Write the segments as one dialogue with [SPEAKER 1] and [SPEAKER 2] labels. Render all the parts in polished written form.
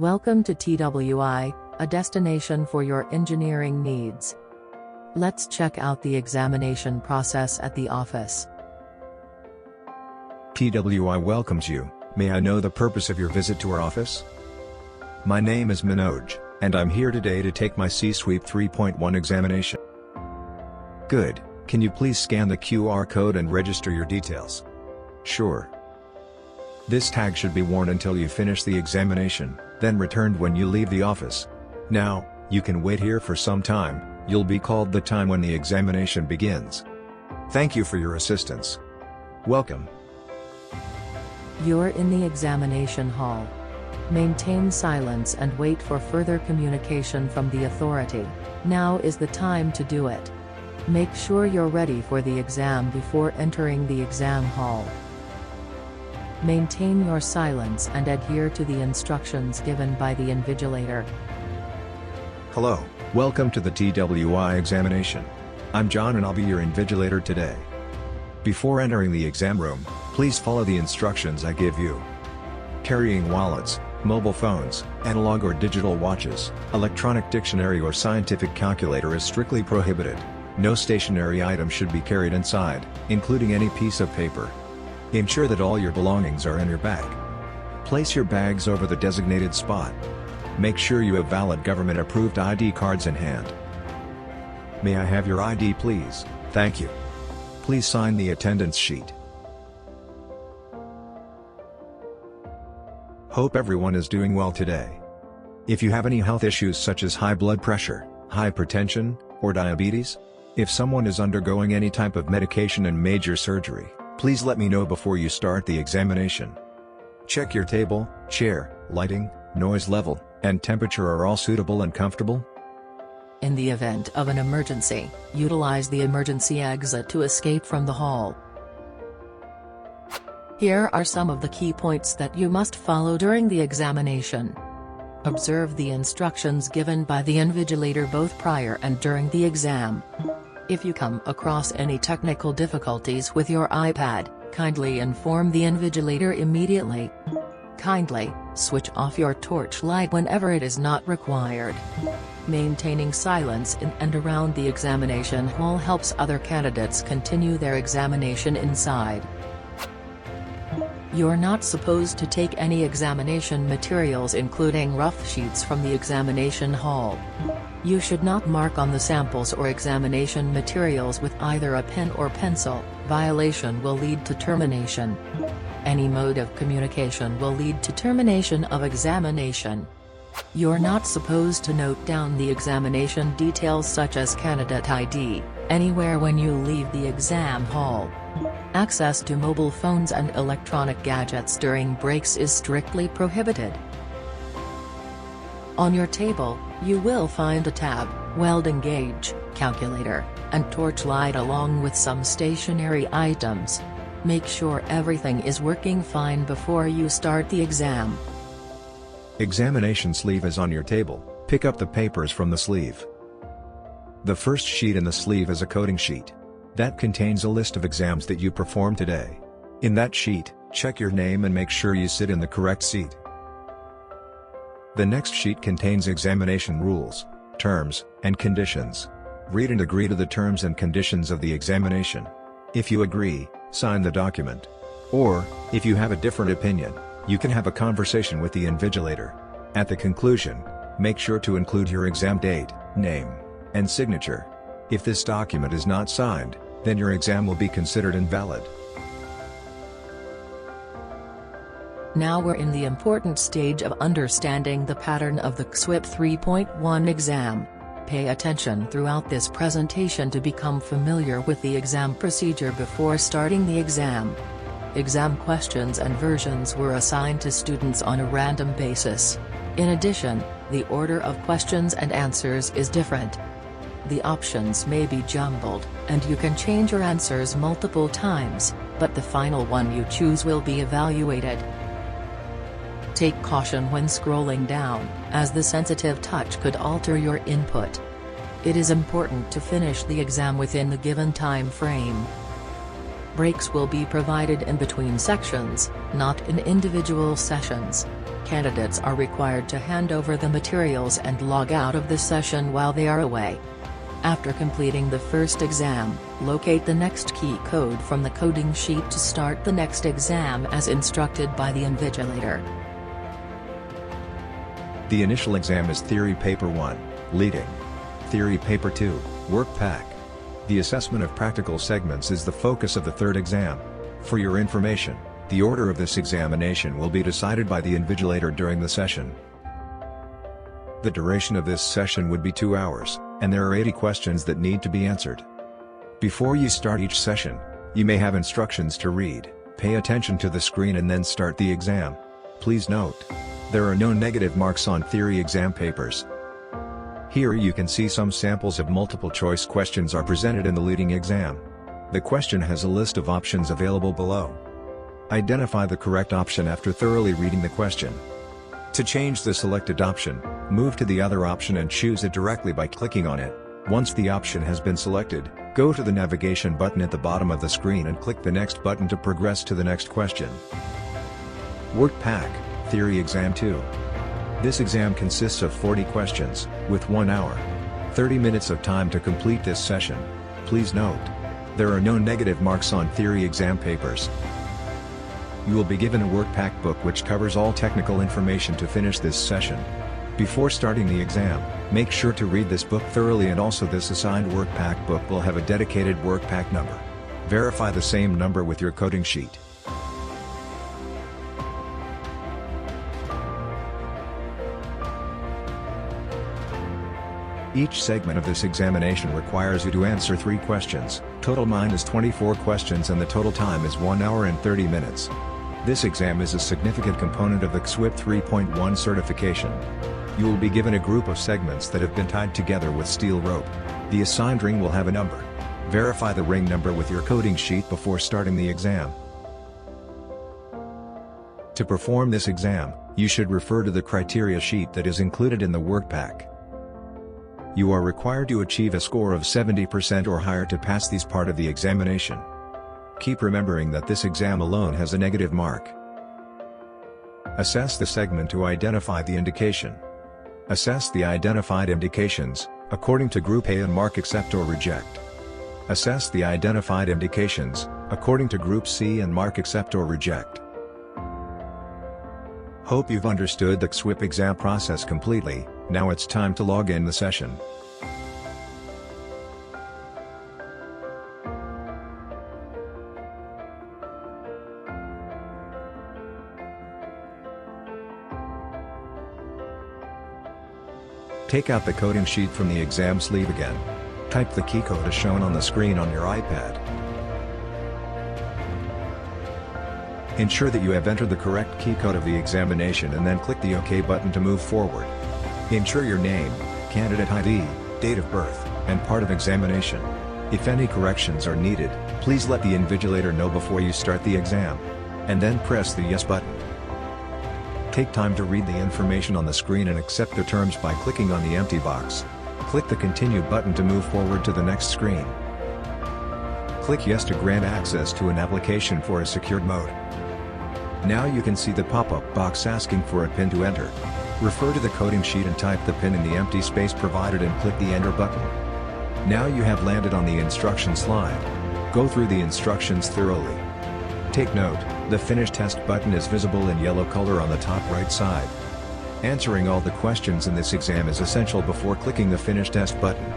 [SPEAKER 1] Welcome to TWI, a destination for your engineering needs. Let's check out the examination process at the office.
[SPEAKER 2] TWI welcomes you. May I know the purpose of your visit to our office? My name is Manoj, and I'm here today to take my C-Sweep 3.1 examination. Good. Can you please scan the QR code and register your details? Sure. This tag should be worn until you finish the examination, then returned when you leave the office. Now, you can wait here for some time. You'll be called the time when the examination begins. Thank you for your assistance. Welcome.
[SPEAKER 1] You're in the examination hall. Maintain silence and wait for further communication from the authority. Now is the time to do it. Make sure you're ready for the exam before entering the exam hall. Maintain your silence and adhere to the instructions given by the invigilator.
[SPEAKER 2] Hello, welcome to the TWI examination. I'm John and I'll be your invigilator today. Before entering the exam room, please follow the instructions I give you. Carrying wallets, mobile phones, analog or digital watches, electronic dictionary or scientific calculator is strictly prohibited. No stationary item should be carried inside, including any piece of paper. Ensure that all your belongings are in your bag. Place your bags over the designated spot. Make sure you have valid government-approved ID cards in hand. May I have your ID please? Thank you. Please sign the attendance sheet. Hope everyone is doing well today. If you have any health issues such as high blood pressure, hypertension, or diabetes, if someone is undergoing any type of medication and major surgery, please let me know before you start the examination. Check your table, chair, lighting, noise level, and temperature are all suitable and comfortable.
[SPEAKER 1] In the event of an emergency, utilize the emergency exit to escape from the hall. Here are some of the key points that you must follow during the examination. Observe the instructions given by the invigilator both prior and during the exam. If you come across any technical difficulties with your iPad, kindly inform the invigilator immediately. Kindly switch off your torch light whenever it is not required. Maintaining silence in and around the examination hall helps other candidates continue their examination inside. You're not supposed to take any examination materials including rough sheets from the examination hall. You should not mark on the samples or examination materials with either a pen or pencil. Violation will lead to termination. Any mode of communication will lead to termination of examination. You're not supposed to note down the examination details such as candidate ID, anywhere when you leave the exam hall. Access to mobile phones and electronic gadgets during breaks is strictly prohibited. On your table, you will find a tab, welding gauge, calculator, and torch light along with some stationary items. Make sure everything is working fine before you start the exam.
[SPEAKER 2] Examination sleeve is on your table. Pick up the papers from the sleeve. The first sheet in the sleeve is a coding sheet. That contains a list of exams that you performed today. In that sheet, check your name and make sure you sit in the correct seat. The next sheet contains examination rules, terms, and conditions. Read and agree to the terms and conditions of the examination. If you agree, sign the document. Or, if you have a different opinion, you can have a conversation with the invigilator. At the conclusion, make sure to include your exam date, name, and signature. If this document is not signed, then your exam will be considered invalid.
[SPEAKER 1] Now we're in the important stage of understanding the pattern of the C-Sweep 3.1 exam. Pay attention throughout this presentation to become familiar with the exam procedure before starting the exam. Exam questions and versions were assigned to students on a random basis. In addition, the order of questions and answers is different. The options may be jumbled, and you can change your answers multiple times, but the final one you choose will be evaluated. Take caution when scrolling down, as the sensitive touch could alter your input. It is important to finish the exam within the given time frame. Breaks will be provided in between sections, not in individual sessions. Candidates are required to hand over the materials and log out of the session while they are away. After completing the first exam, locate the next key code from the coding sheet to start the next exam as instructed by the invigilator.
[SPEAKER 2] The initial exam is Theory Paper 1, Leading. Theory Paper 2, Work Pack. The assessment of practical segments is the focus of the third exam. For your information, the order of this examination will be decided by the invigilator during the session. The duration of this session would be 2 hours, and there are 80 questions that need to be answered. Before you start each session, you may have instructions to read, pay attention to the screen and then start the exam. Please note, there are no negative marks on theory exam papers. Here you can see some samples of multiple choice questions are presented in the leading exam. The question has a list of options available below. Identify the correct option after thoroughly reading the question. To change the selected option, move to the other option and choose it directly by clicking on it. Once the option has been selected, go to the navigation button at the bottom of the screen and click the next button to progress to the next question. Work Pack, Theory Exam 2. This exam consists of 40 questions, with 1 hour, 30 minutes of time to complete this session. Please note, there are no negative marks on theory exam papers. You will be given a work pack book which covers all technical information to finish this session. Before starting the exam, make sure to read this book thoroughly, and also this assigned work pack book will have a dedicated work pack number. Verify the same number with your coding sheet. Each segment of this examination requires you to answer 3 questions. Total mine is 24 questions and the total time is 1 hour and 30 minutes. This exam is a significant component of the CSWIP 3.1 certification. You will be given a group of segments that have been tied together with steel rope. The assigned ring will have a number. Verify the ring number with your coding sheet before starting the exam. To perform this exam, you should refer to the criteria sheet that is included in the work pack. You are required to achieve a score of 70% or higher to pass this part of the examination. Keep remembering that this exam alone has a negative mark. Assess the segment to identify the indication. Assess the identified indications, according to Group A, and mark accept or reject. Assess the identified indications, according to Group C, and mark accept or reject. Hope you've understood the CSWIP exam process completely. Now it's time to log in the session. Take out the coding sheet from the exam sleeve again. Type the key code as shown on the screen on your iPad. Ensure that you have entered the correct key code of the examination and then click the OK button to move forward. Ensure your name, candidate ID, date of birth, and part of examination. If any corrections are needed, please let the invigilator know before you start the exam. And then press the Yes button. Take time to read the information on the screen and accept the terms by clicking on the empty box. Click the Continue button to move forward to the next screen. Click Yes to grant access to an application for a secured mode. Now you can see the pop-up box asking for a PIN to enter. Refer to the coding sheet and type the PIN in the empty space provided and click the Enter button. Now you have landed on the instruction slide. Go through the instructions thoroughly. Take note, the Finish Test button is visible in yellow color on the top right side. Answering all the questions in this exam is essential before clicking the Finish Test button.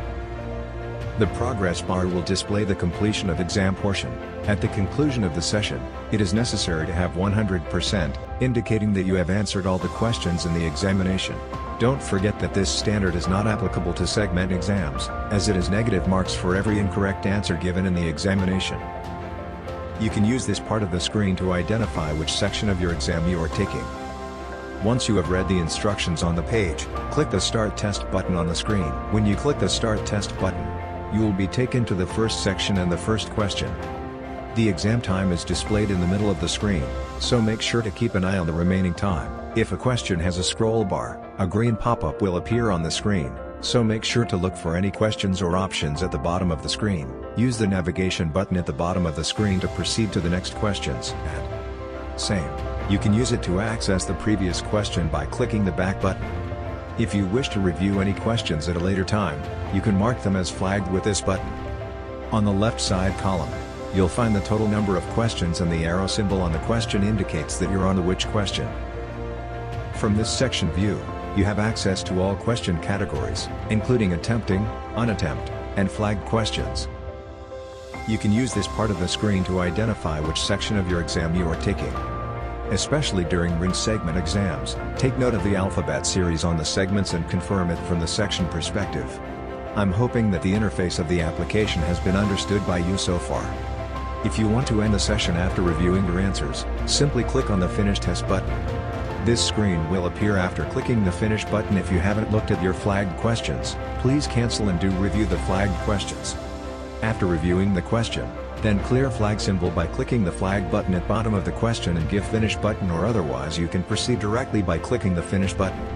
[SPEAKER 2] The progress bar will display the completion of exam portion. At the conclusion of the session, it is necessary to have 100%, indicating that you have answered all the questions in the examination. Don't forget that this standard is not applicable to segment exams, as it is negative marks for every incorrect answer given in the examination. You can use this part of the screen to identify which section of your exam you are taking. Once you have read the instructions on the page, click the Start Test button on the screen. When you click the Start Test button, you will be taken to the first section and the first question. The exam time is displayed in the middle of the screen, so make sure to keep an eye on the remaining time. If a question has a scroll bar, a green pop-up will appear on the screen, so make sure to look for any questions or options at the bottom of the screen. Use the navigation button at the bottom of the screen to proceed to the next questions, and same. You can use it to access the previous question by clicking the back button. If you wish to review any questions at a later time, you can mark them as flagged with this button. On the left side column, you'll find the total number of questions, and the arrow symbol on the question indicates that you're on the which question. From this section view, you have access to all question categories, including attempting, unattempt, and flagged questions. You can use this part of the screen to identify which section of your exam you are taking. Especially during ring segment exams, take note of the alphabet series on the segments and confirm it from the section perspective. I'm hoping that the interface of the application has been understood by you so far. If you want to end the session after reviewing your answers, simply click on the Finish Test button. This screen will appear after clicking the Finish button. If you haven't looked at your flagged questions, please cancel and do review the flagged questions. After reviewing the question, then clear flag symbol by clicking the flag button at bottom of the question and give Finish button, or otherwise you can proceed directly by clicking the Finish button.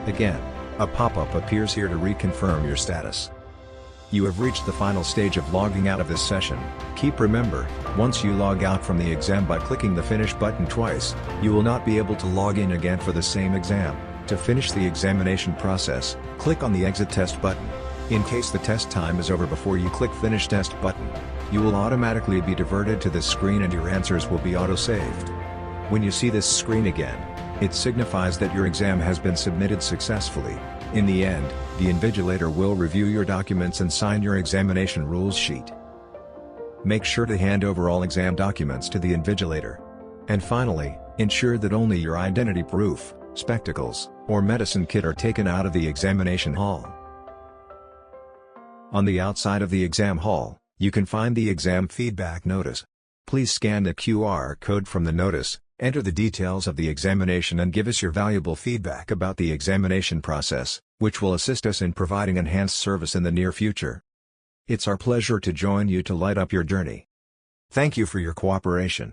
[SPEAKER 2] Again, a pop-up appears here to reconfirm your status. You have reached the final stage of logging out of this session. Remember, once you log out from the exam by clicking the Finish button twice, you will not be able to log in again for the same exam. To finish the examination process, click on the Exit Test button. In case the test time is over before you click Finish Test button, you will automatically be diverted to this screen and your answers will be auto-saved. When you see this screen again, it signifies that your exam has been submitted successfully. In the end, the invigilator will review your documents and sign your examination rules sheet. Make sure to hand over all exam documents to the invigilator. And finally, ensure that only your identity proof, spectacles, or medicine kit are taken out of the examination hall. On the outside of the exam hall, you can find the exam feedback notice. Please scan the QR code from the notice, enter the details of the examination and give us your valuable feedback about the examination process, which will assist us in providing enhanced service in the near future. It's our pleasure to join you to light up your journey. Thank you for your cooperation.